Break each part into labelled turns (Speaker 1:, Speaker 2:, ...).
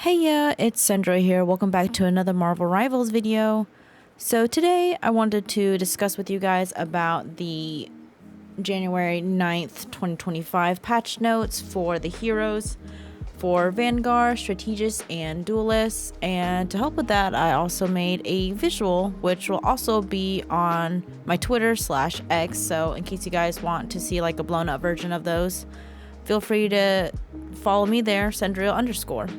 Speaker 1: Hey, it's Cendriel here. Welcome back to another Marvel Rivals video. So today I wanted to discuss with you guys about the January 9th, 2025 patch notes for the heroes for Vanguard, Strategist, and Duelists. And to help with that, I also made a visual, which will also be on my Twitter/X. So in case you guys want to see like a blown up version of those, feel free to follow me there, Cendriel_.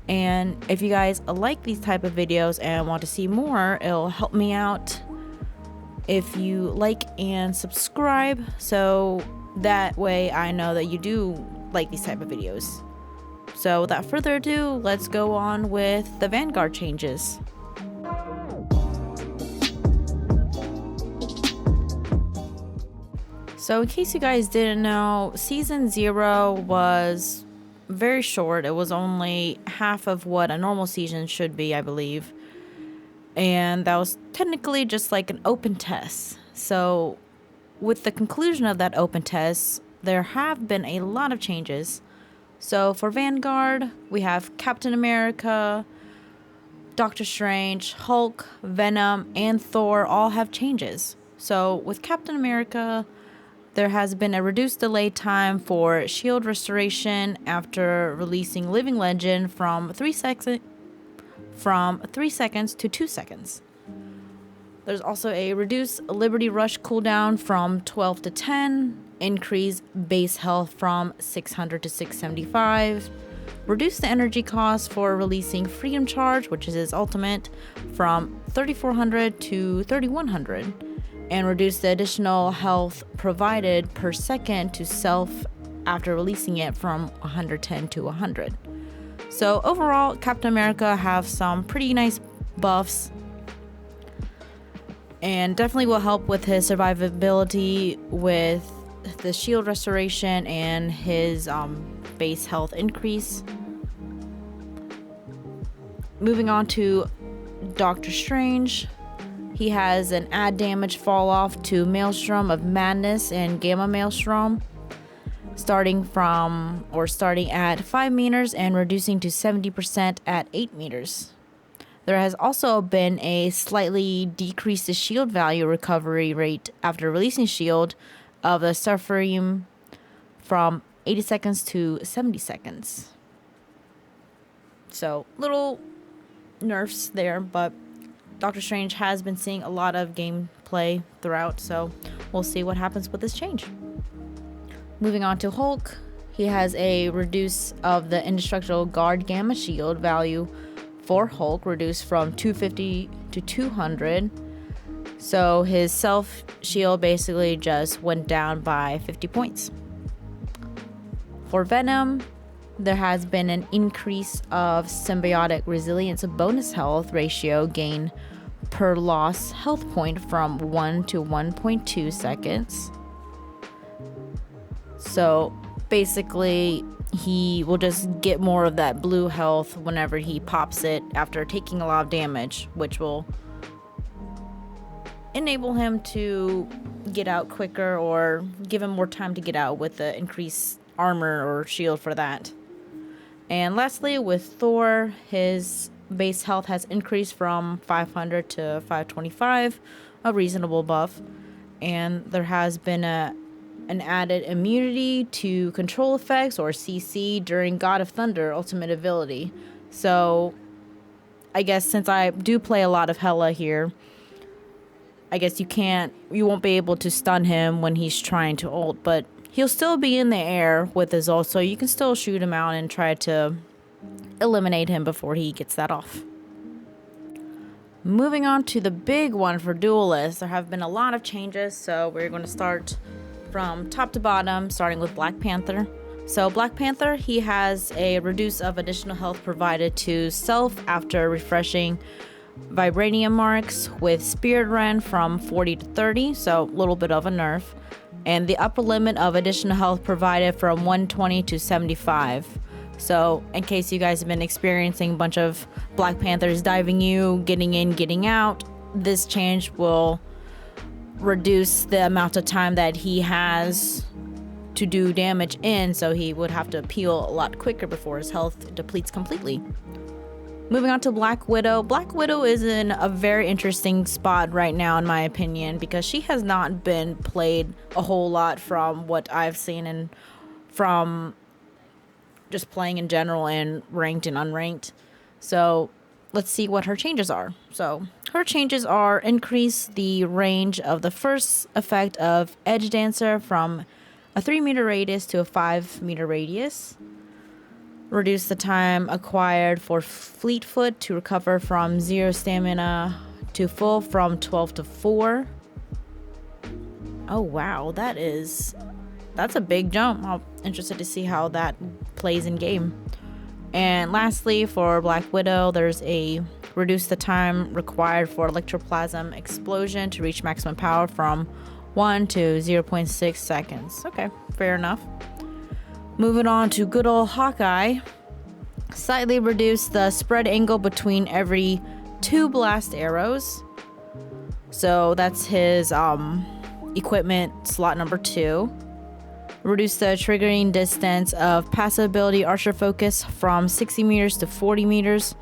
Speaker 1: And if you guys like these type of videos and want to see more, it'll help me out if you like and subscribe, so that way I know that you do like these type of videos. So without further ado, let's go on with the Vanguard changes. So in case you guys didn't know, Season 0 was very short. It was only half of what a normal season should be, I believe. And that was technically just like an open test. So with the conclusion of that open test, there have been a lot of changes. So for Vanguard, we have Captain America, Doctor Strange, Hulk, Venom, and Thor all have changes. So with Captain America, there has been a reduced delay time for shield restoration after releasing Living Legend from 3 seconds to 2 seconds. There's also a reduced Liberty Rush cooldown from 12 to 10, increase base health from 600 to 675, reduce the energy cost for releasing Freedom Charge, which is his ultimate, from 3400 to 3100. And reduce the additional health provided per second to self after releasing it from 110 to 100. So overall, Captain America have some pretty nice buffs and definitely will help with his survivability with the shield restoration and his base health increase. Moving on to Doctor Strange. He has an add damage fall off to Maelstrom of Madness and Gamma Maelstrom, starting at 5 meters and reducing to 70% at 8 meters. There has also been a slightly decreased shield value recovery rate after releasing shield of the Suffering from 80 seconds to 70 seconds. So little nerfs there, but Doctor Strange has been seeing a lot of gameplay throughout, so we'll see what happens with this change. Moving on to Hulk, he has a reduce of the Indestructible Guard Gamma Shield value for Hulk, reduced from 250 to 200. So his self shield basically just went down by 50 points. For Venom, there has been an increase of symbiotic resilience bonus health ratio gain per loss health point from 1 to 1.2 seconds. So basically, he will just get more of that blue health whenever he pops it after taking a lot of damage, which will enable him to get out quicker or give him more time to get out with the increased armor or shield for that. And lastly, with Thor, his base health has increased from 500 to 525, a reasonable buff. And there has been an added immunity to control effects, or CC, during God of Thunder ultimate ability. So I guess since I do play a lot of Hela here, I guess you won't be able to stun him when he's trying to ult, but he'll still be in the air with his ult, so you can still shoot him out and try to eliminate him before he gets that off. Moving on to the big one for Duelists, there have been a lot of changes, so we're going to start from top to bottom, starting with Black Panther. So Black Panther, he has a reduce of additional health provided to self after refreshing Vibranium marks with Spirit Rend from 40 to 30, so a little bit of a nerf. And the upper limit of additional health provided from 120 to 75. So in case you guys have been experiencing a bunch of Black Panthers diving you, getting in, getting out, this change will reduce the amount of time that he has to do damage in, so he would have to peel a lot quicker before his health depletes completely. Moving on to Black Widow. Black Widow is in a very interesting spot right now, in my opinion, because she has not been played a whole lot from what I've seen and from just playing in general and ranked and unranked. So let's see what her changes are. So her changes are increase the range of the first effect of Edge Dancer from a 3-meter radius to a 5-meter radius. Reduce the time acquired for Fleet Foot to recover from 0 stamina to full from 12 to 4. Oh wow, that's a big jump. I'm interested to see how that plays in game. And lastly, for Black Widow, there's a reduce the time required for Electroplasm Explosion to reach maximum power from 1 to 0.6 seconds. Okay, fair enough. Moving on to good old Hawkeye. Slightly reduce the spread angle between every 2 blast arrows. So that's his equipment slot number 2. Reduce the triggering distance of passive ability Archer Focus from 60 meters to 40 meters.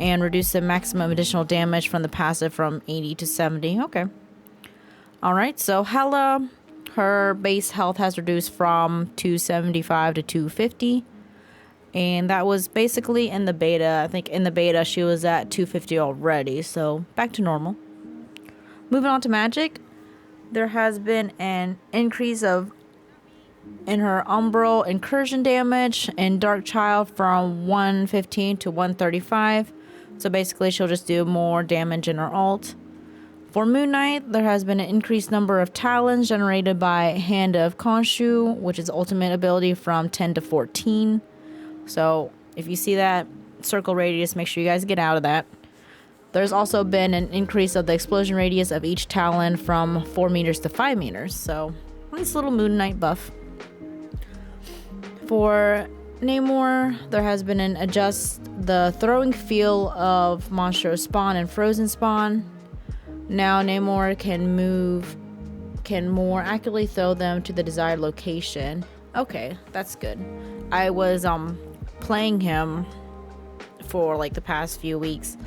Speaker 1: And reduce the maximum additional damage from the passive from 80 to 70. Okay. Alright, so Hela, her base health has reduced from 275 to 250. And that was basically in the beta. I think in the beta she was at 250 already. So back to normal. Moving on to Magic. There has been an increase in her Umbral Incursion damage and Dark Child from 115 to 135. So basically she'll just do more damage in her ult. For Moon Knight, there has been an increased number of talons generated by Hand of Khonshu, which is ultimate ability, from 10 to 14. So if you see that circle radius, make sure you guys get out of that. There's also been an increase of the explosion radius of each talon from 4 meters to 5 meters. So nice little Moon Knight buff. For Namor, there has been an adjust the throwing feel of Monstro Spawn and Frozen Spawn. Now Namor can more accurately throw them to the desired location. Okay, that's good. I was playing him for like the past few weeks,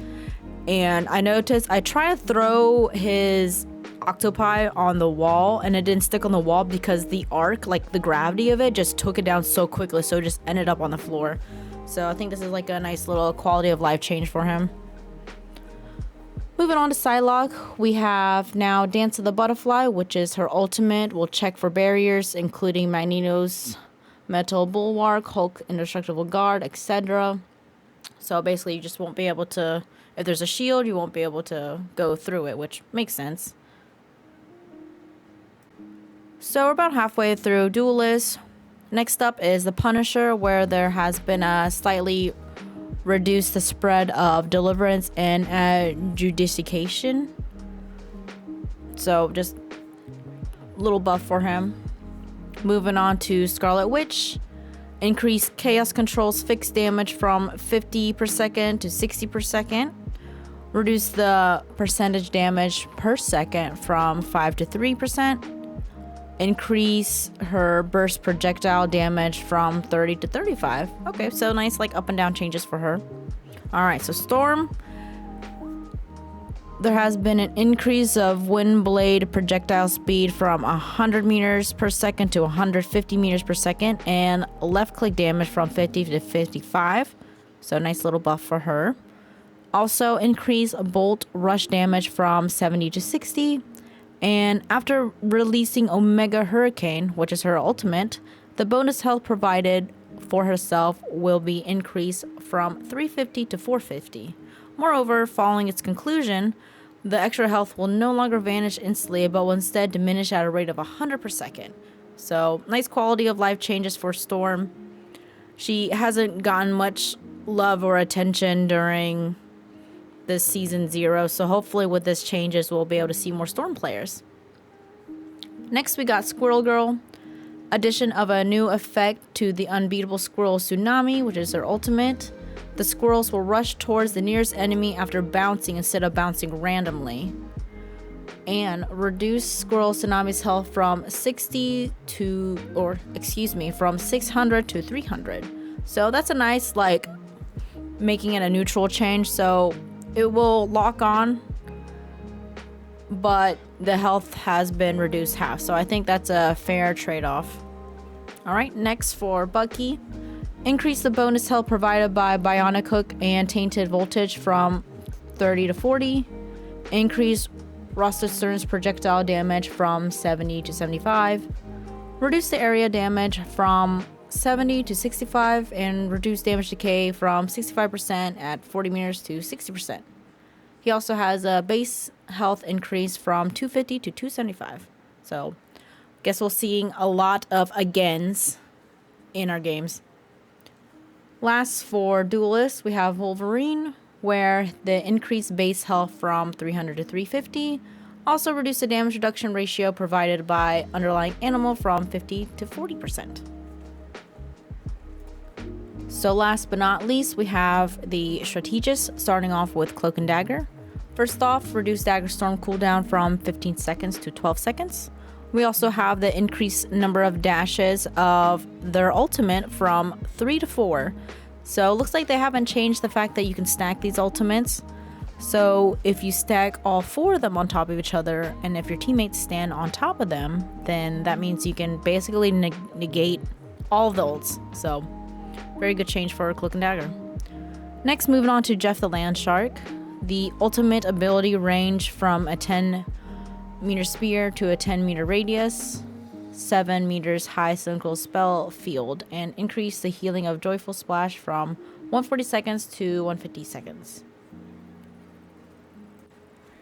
Speaker 1: and I noticed I try to throw his octopi on the wall and it didn't stick on the wall because the arc, like the gravity of it, just took it down so quickly, so it just ended up on the floor. So I think this is like a nice little quality of life change for him. Moving on to Psylocke, we have now Dance of the Butterfly, which is her ultimate. Will check for barriers, including Magneto's Metal Bulwark, Hulk Indestructible Guard, etc. So basically you just won't be able to, if there's a shield, you won't be able to go through it, which makes sense. So we're about halfway through Duelist. Next up is the Punisher, where there has been a slightly reduce the spread of deliverance and judication. So just a little buff for him. Moving on to Scarlet Witch. Increase Chaos Control's fixed damage from 50 per second to 60 per second. Reduce the percentage damage per second from 5 to 3%. Increase her burst projectile damage from 30 to 35. Okay, so nice like up and down changes for her. Alright, so Storm. There has been an increase of wind blade projectile speed from 100 meters per second to 150 meters per second, and left click damage from 50 to 55. So nice little buff for her. Also increase bolt rush damage from 70 to 60. And after releasing Omega Hurricane, which is her ultimate, the bonus health provided for herself will be increased from 350 to 450. Moreover, following its conclusion, the extra health will no longer vanish instantly, but will instead diminish at a rate of 100 per second. So, nice quality of life changes for Storm. She hasn't gotten much love or attention during this season 0, so hopefully with this changes we'll be able to see more Storm players. Next we got Squirrel Girl. Addition of a new effect to the Unbeatable Squirrel Tsunami, which is her ultimate. The squirrels will rush towards the nearest enemy after bouncing instead of bouncing randomly. and reduce Squirrel Tsunami's health from 60 to, from 600 to 300. So that's a nice, like, making it a neutral change. So it will lock on, but the health has been reduced half. So I think that's a fair trade-off. All right, next for Bucky. Increase the bonus health provided by Bionic Hook and Tainted Voltage from 30 to 40. Increase Rusted Stern's projectile damage from 70 to 75. Reduce the area damage from 70 to 65 and reduce damage decay from 65% at 40 meters to 60%. He also has a base health increase from 250 to 275. So, guess we'll seeing a lot of agains in our games. Last for Duelists, we have Wolverine, where the increased base health from 300 to 350. Also reduce the damage reduction ratio provided by underlying animal from 50 to 40%. So last but not least, we have the Strategist, starting off with Cloak and Dagger. First off, reduce Dagger Storm cooldown from 15 seconds to 12 seconds. We also have the increased number of dashes of their ultimate from 3 to 4. So it looks like they haven't changed the fact that you can stack these ultimates. So if you stack all 4 of them on top of each other, and if your teammates stand on top of them, then that means you can basically negate all of the ults. So very good change for Cloak and Dagger. Next, moving on to Jeff the Land Shark. The ultimate ability range from a 10 meter spear to a 10 meter radius, 7 meters high cylindrical spell field, and increase the healing of Joyful Splash from 140 seconds to 150 seconds.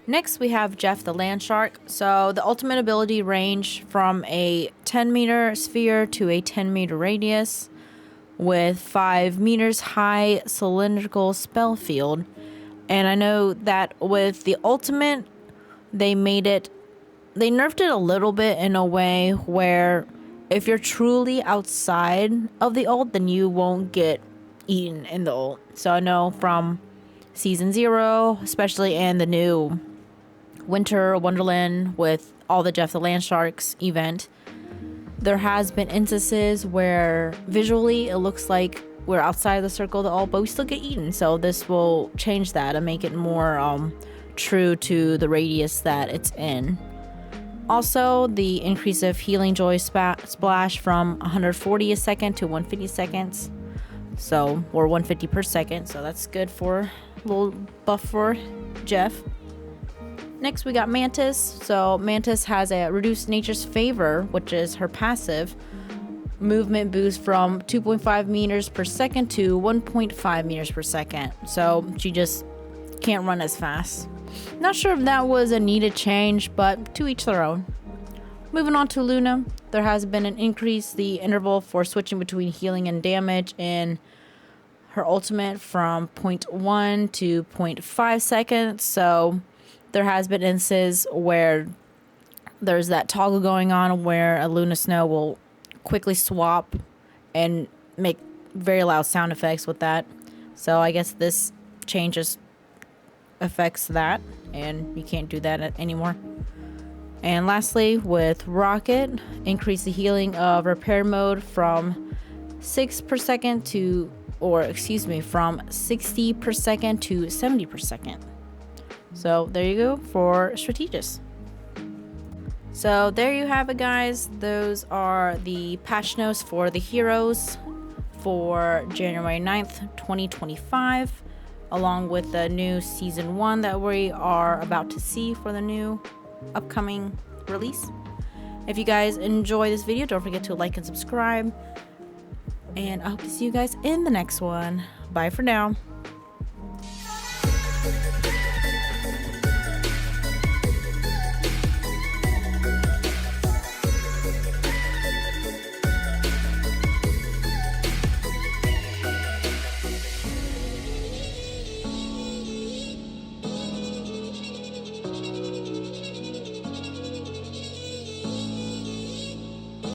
Speaker 1: Next, we have Jeff the Land Shark. So the ultimate ability range from a 10 meter sphere to a 10 meter radius with 5 meters high cylindrical spell field. And I know that with the ultimate, they nerfed it a little bit in a way where if you're truly outside of the ult, then you won't get eaten in the ult. So I know from Season 0, especially in the new Winter Wonderland with all the Jeff the Land Sharks event, there has been instances where visually it looks like we're outside of the circle of the ult, but we still get eaten. So this will change that and make it more true to the radius that it's in. Also, the increase of Healing Joy Splash from 140 a second to 150 seconds. So, or 150 per second. So that's good for a little buff for Jeff. Next, we got Mantis. So Mantis has a reduced Nature's Favor, which is her passive. Movement boost from 2.5 meters per second to 1.5 meters per second. So she just can't run as fast. Not sure if that was a needed change, but to each their own. Moving on to Luna, there has been an increase the interval for switching between healing and damage in her ultimate from 0.1 to 0.5 seconds. So there has been instances where there's that toggle going on where a Luna Snow will quickly swap and make very loud sound effects with that. So I guess this change just affects that, and you can't do that anymore. And lastly, with Rocket, increase the healing of repair mode from 6 per second to, from 60 per second to 70 per second. So there you go for Strategist. So there you have it, guys. Those are the patch notes for the heroes for January 9th, 2025, along with the new Season 1 that we are about to see for the new upcoming release. If you guys enjoy this video, don't forget to like and subscribe. And I hope to see you guys in the next one. Bye for now.